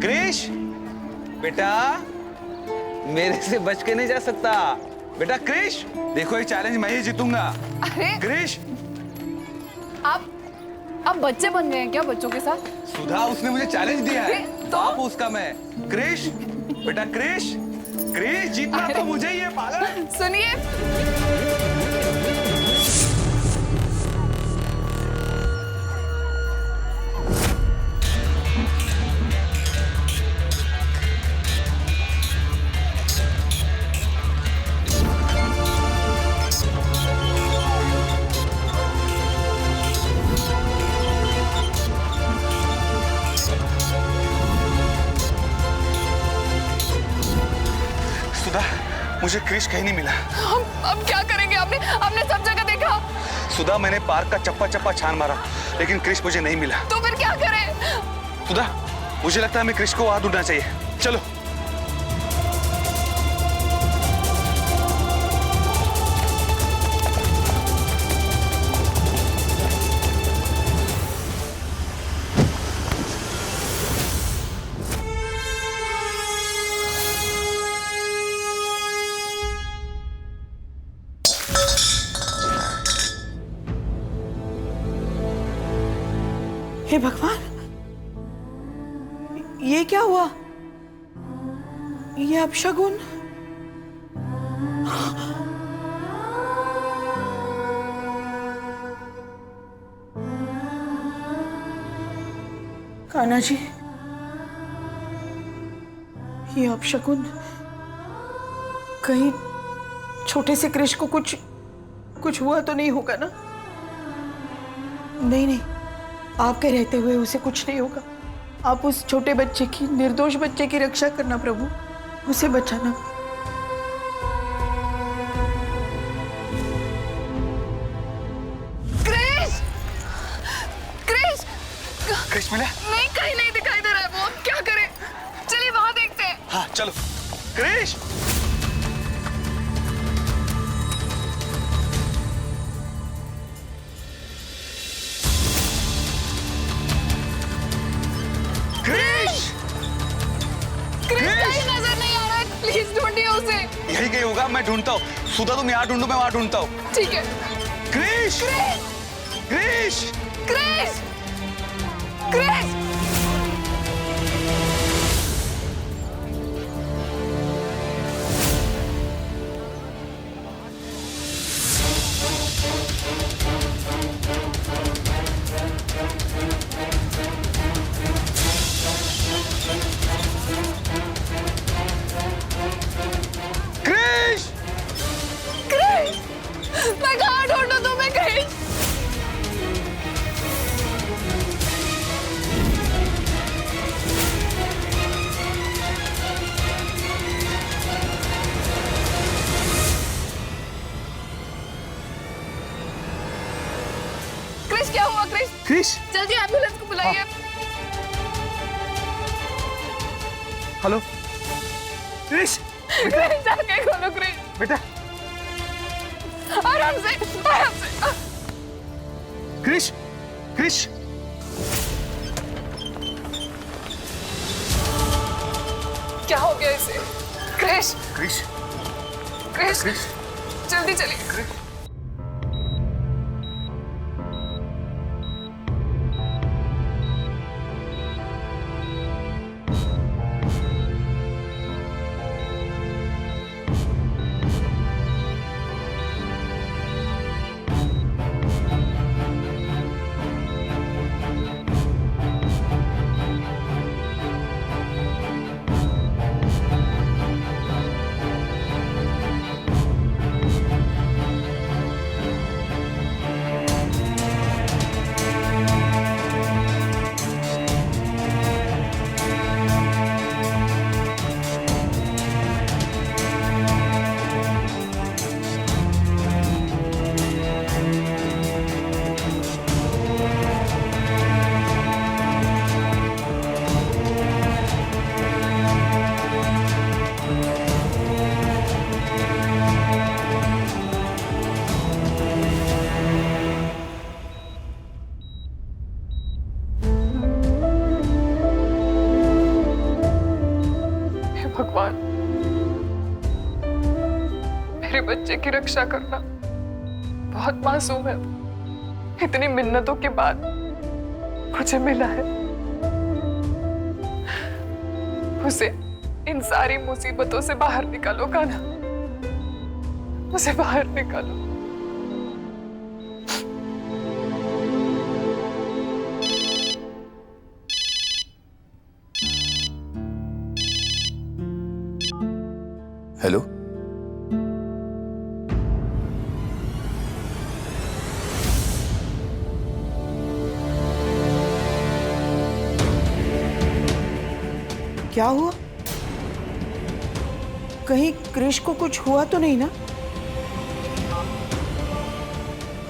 क्रिश बेटा, मेरे से बच के नहीं जा सकता बेटा। क्रिश देखो, ये चैलेंज मैं ही जीतूंगा। अरे क्रिश, आप बच्चे बन गए हैं क्या बच्चों के साथ? सुधा उसने मुझे चैलेंज दिया है, तो बाप उसका मैं। क्रिश बेटा, क्रिश क्रिश जीतना तो मुझे ही है पागल। सुनिए, सुधा, मुझे क्रिश कहीं नहीं मिला। अब क्या करेंगे? आपने सब जगह देखा? सुधा, मैंने पार्क का चप्पा चप्पा छान मारा, लेकिन क्रिश मुझे नहीं मिला। तो फिर क्या करें? सुधा, मुझे लगता है हमें क्रिश को वहां ढूंढना चाहिए। चलो। हे भगवान, ये क्या हुआ? ये अपशगुन। कान्हा जी, ये अपशगुन कहीं छोटे से कृष को कुछ हुआ तो नहीं होगा ना? नहीं नहीं, आपके रहते हुए उसे कुछ नहीं होगा। आप उस छोटे बच्चे की, निर्दोष बच्चे की रक्षा करना प्रभु, उसे बचाना। क्रिश! क्रिश! क्रिश मिला? नहीं, कहीं नहीं दिखाई दे रहा है वो। क्या करें? चलिए वहां देखते हैं। हाँ चलो। क्रिश! क्रिश! क्रिश कहीं नजर नहीं आ रहा है। प्लीज ढूंढिए उसे। यही कहीं होगा, मैं ढूंढता हूँ। सुधा तुम यहाँ ढूंढो, मैं वहां ढूंढता हूँ। ठीक है। क्रिश! क्रिश! क्रिश! क्रिश! क्रिश! क्रिश! मैं कहाँ ढूंढूं तुम्हें क्रिश? क्रिश, क्या हुआ क्रिश? क्रिश! जल्दी एम्बुलेंस को बुलाइए। हेलो क्रिश! क्रिश, जाके खोलो क्रिश। बेटा! आराम से, आराम से। क्रिश! क्रिश! क्या हो गया इसे? क्रिश! क्रिश! क्रिश! क्रिश! जल्दी चलिए। छोटे बच्चे की रक्षा करना बहुत मासूम है। इतनी मिन्नतों के बाद मुझे मिला है। उसे इन सारी मुसीबतों से बाहर निकालो कान्हा, उसे बाहर निकालो। हेलो, क्या हुआ? कहीं क्रिश को कुछ हुआ तो नहीं ना?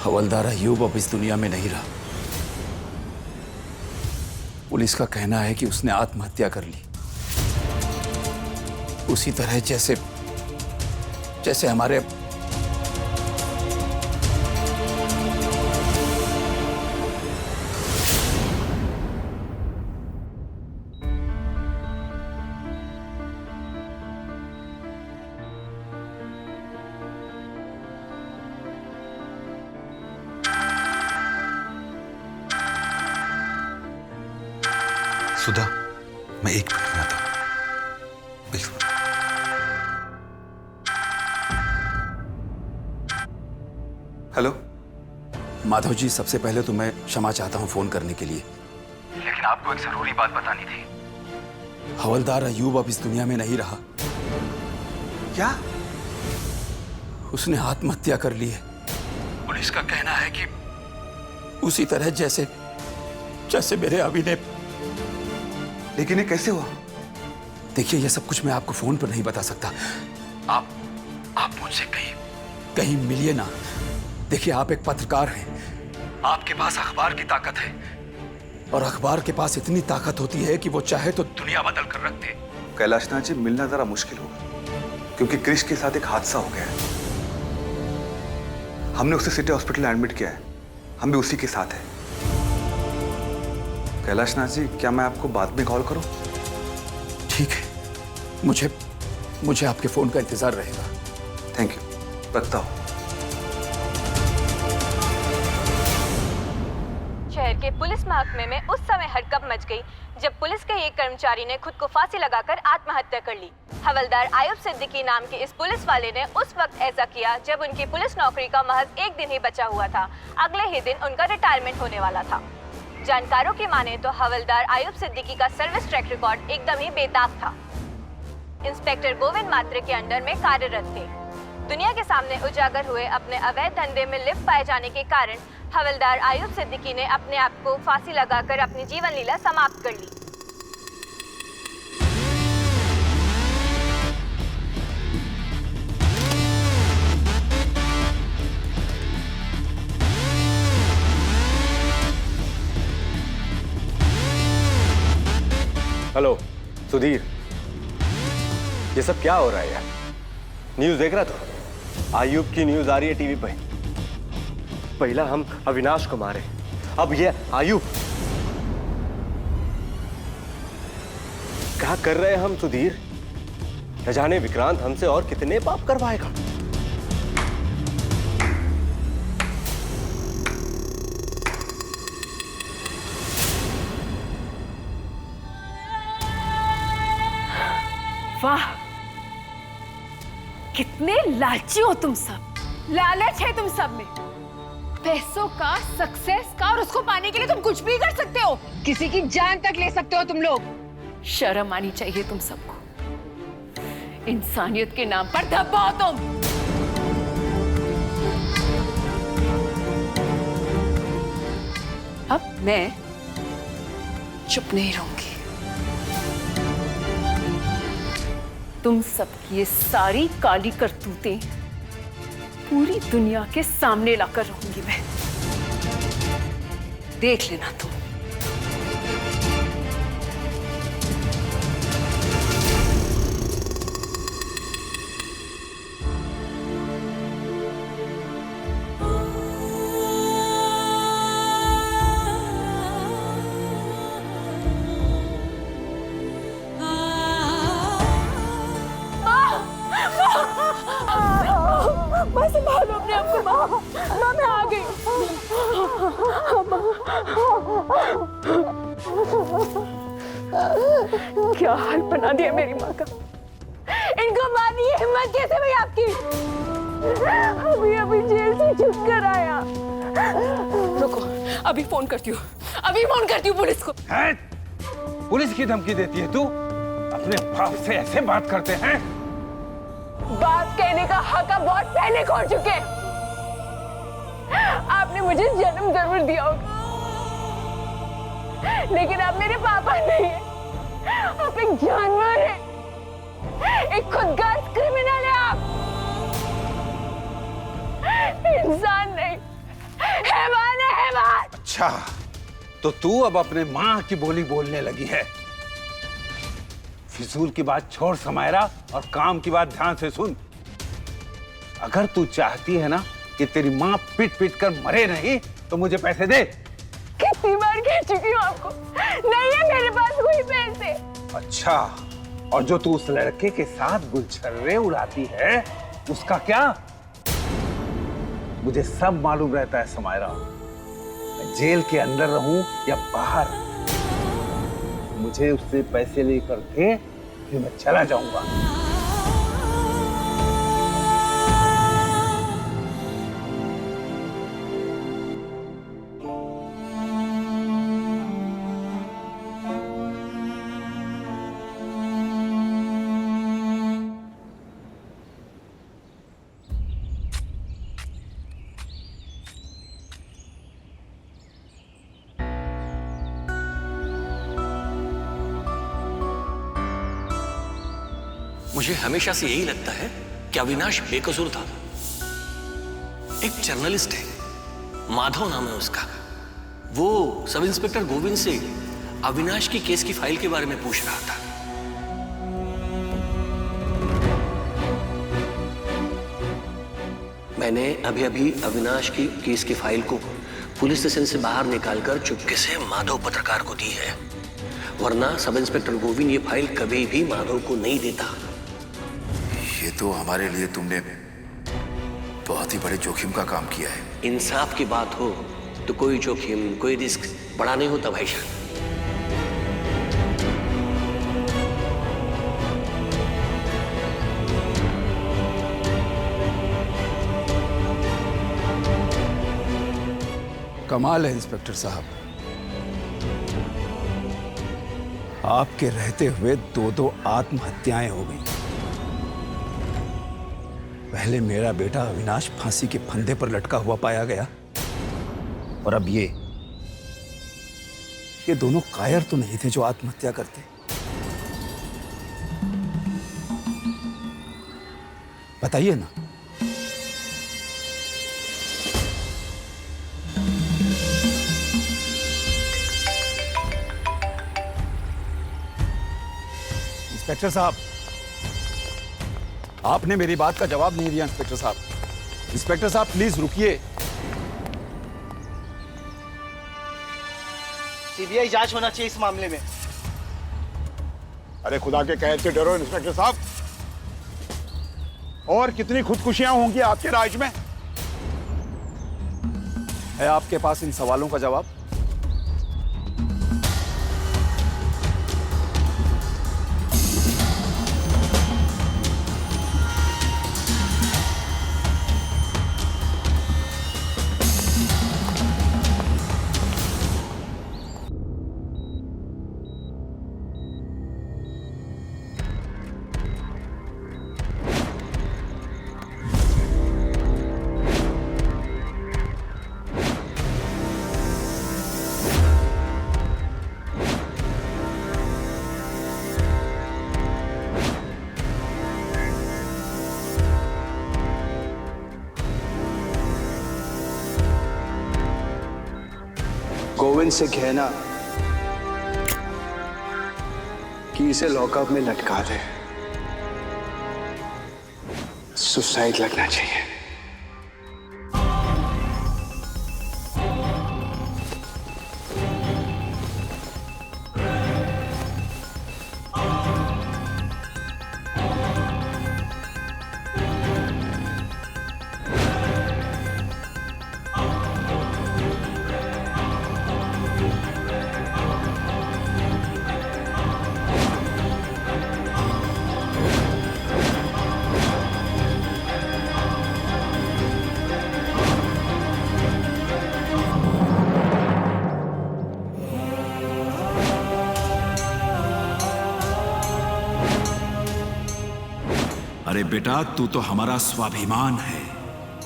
हवलदार अयूब अब इस दुनिया में नहीं रहा। पुलिस का कहना है कि उसने आत्महत्या कर ली, उसी तरह जैसे हमारे सुधा, मैं 1 मिनट में आता हूं। बिल्कुल। हेलो माधव जी, सबसे पहले तो मैं क्षमा चाहता हूं फोन करने के लिए, लेकिन आपको एक जरूरी बात बतानी थी। हवलदार अयूब अब इस दुनिया में नहीं रहा। क्या? उसने आत्महत्या कर ली है। पुलिस का कहना है कि उसी तरह जैसे मेरे अभी ने। लेकिन ये कैसे हुआ? देखिए, ये सब कुछ मैं आपको फोन पर नहीं बता सकता। आप मुझसे कहीं मिलिए ना। देखिए, आप एक पत्रकार हैं, आपके पास अखबार की ताकत है, और अखबार के पास इतनी ताकत होती है कि वो चाहे तो दुनिया बदल कर रख दे। कैलाशनाथ जी, मिलना जरा मुश्किल होगा, क्योंकि क्रिश के साथ एक हादसा हो गया है। हमने उसे सिटी हॉस्पिटल एडमिट किया है, हम भी उसी के साथ हैं। कैलाशनाथ जी, क्या मैं आपको बाद में कॉल करूं? ठीक है, मुझे आपके फोन का इंतजार रहेगा। थैंक यू, रखता हूं। शहर के पुलिस महकमे में उस समय हड़कंप मच गई जब पुलिस के एक कर्मचारी ने खुद को फांसी लगाकर आत्महत्या कर ली। हवलदार आयुब सिद्दीकी नाम के इस पुलिस वाले ने उस वक्त ऐसा किया जब उनकी पुलिस नौकरी का महज 1 दिन ही बचा हुआ था। अगले ही दिन उनका रिटायरमेंट होने वाला था। जानकारों की माने तो हवलदार आयुब सिद्दीकी का सर्विस ट्रैक रिकॉर्ड एकदम ही बेदाग था। इंस्पेक्टर गोविंद मात्रे के अंडर में कार्यरत थे। दुनिया के सामने उजागर हुए अपने अवैध धंधे में लिप्त पाए जाने के कारण हवलदार आयुब सिद्दीकी ने अपने आप को फांसी लगाकर अपनी जीवन लीला समाप्त कर ली। हेलो सुधीर, ये सब क्या हो रहा है यार? न्यूज़ देख रहा था, आयुब की न्यूज़ आ रही है टीवी पे। पहला हम अविनाश को मारे, अब ये आयुब। क्या कर रहे हैं हम सुधीर? न जाने विक्रांत हमसे और कितने पाप करवाएगा। वाह, कितने लालची हो तुम सब। लालच है तुम सब में, पैसों का, सक्सेस का, और उसको पाने के लिए तुम कुछ भी कर सकते हो। किसी की जान तक ले सकते हो तुम लोग। शर्म आनी चाहिए तुम सबको। इंसानियत के नाम पर धब्बा हो तुम। अब मैं चुप नहीं रहूंगी। तुम सबकी ये सारी काली करतूतें पूरी दुनिया के सामने लाकर रहूंगी मैं। देख लेना तुम। क्या हाल बना दिया मेरी माँ का। इनको मारने की हिम्मत कैसे हुई आपकी? अभी अभी जेल से छूट कर आया। रुको, अभी फोन करती हूँ, अभी फोन करती हूँ पुलिस को। हैं? पुलिस की धमकी देती है तू? अपने बाप से ऐसे बात करते हैं? बात कहने का हक आप बहुत पहले खो चुके हैं। आपने मुझे जन्म जरूर दिया होगा, लेकिन आप मेरे पापा नहीं हैं। आप एक जानवर हैं, एक खुदगर्ज क्रिमिनल है आप। इंसान नहीं, हैवान है, हैवान। अच्छा, तो तू अब अपने माँ की बोली बोलने लगी है। फिजूल की बात छोड़ समायरा और काम की बात ध्यान से सुन। अगर तू चाहती है ना कि तेरी माँ पीट पीट कर मरे नहीं, तो मुझे पैसे दे। कितनी बार कह चुकी हूँ आपको, नहीं है मेरे पास कोई पैसे। अच्छा, और जो तू उस लड़के के साथ गुलछर्रे उड़ाती है, उसका क्या? मुझे सब मालूम रहता है समायरा। मैं जेल के अंदर रहूं या बाहर, मुझे उससे पैसे लेकर दे, फिर मैं चला जाऊंगा। मुझे हमेशा से यही लगता है कि अविनाश बेकसूर था। एक जर्नलिस्ट है, माधव नाम है उसका। वो सब इंस्पेक्टर गोविंद से अविनाश की केस की फाइल के बारे में पूछ रहा था। मैंने अभी अभी अविनाश की केस की फाइल को पुलिस स्टेशन से बाहर निकालकर चुपके से माधव पत्रकार को दी है, वरना सब इंस्पेक्टर गोविंद ये फाइल कभी भी माधव को नहीं देता। ये तो हमारे लिए तुमने बहुत ही बड़े जोखिम का काम किया है। इंसाफ की बात हो तो कोई जोखिम, कोई रिस्क बड़ा नहीं होता भाईजान। कमाल है इंस्पेक्टर साहब, आपके रहते हुए दो आत्महत्याएं हो गई। पहले मेरा बेटा अविनाश फांसी के फंदे पर लटका हुआ पाया गया, और अब ये दोनों कायर तो नहीं थे जो आत्महत्या करते। बताइए ना। इंस्पेक्टर साहब, आपने मेरी बात का जवाब नहीं दिया। इंस्पेक्टर साहब, इंस्पेक्टर साहब प्लीज रुकिए। सीबीआई जांच होना चाहिए इस मामले में। अरे खुदा के कहर से डरो इंस्पेक्टर साहब। और कितनी खुदकुशियां होंगी आपके राज में? है आपके पास इन सवालों का जवाब? गोविंद से कहना कि इसे लॉकअप में लटका दे। सुसाइड लगना चाहिए। अरे बेटा, तू तो हमारा स्वाभिमान है,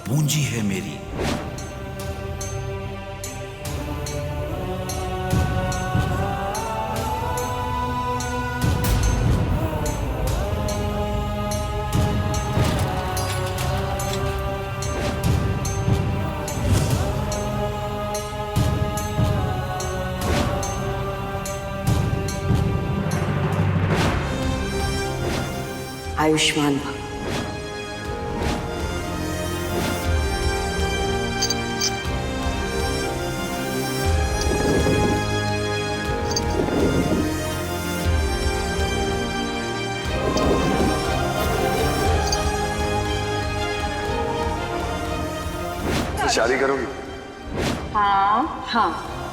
पूंजी है मेरी। आयुष्मान भव। शादी करोगी? हाँ हाँ।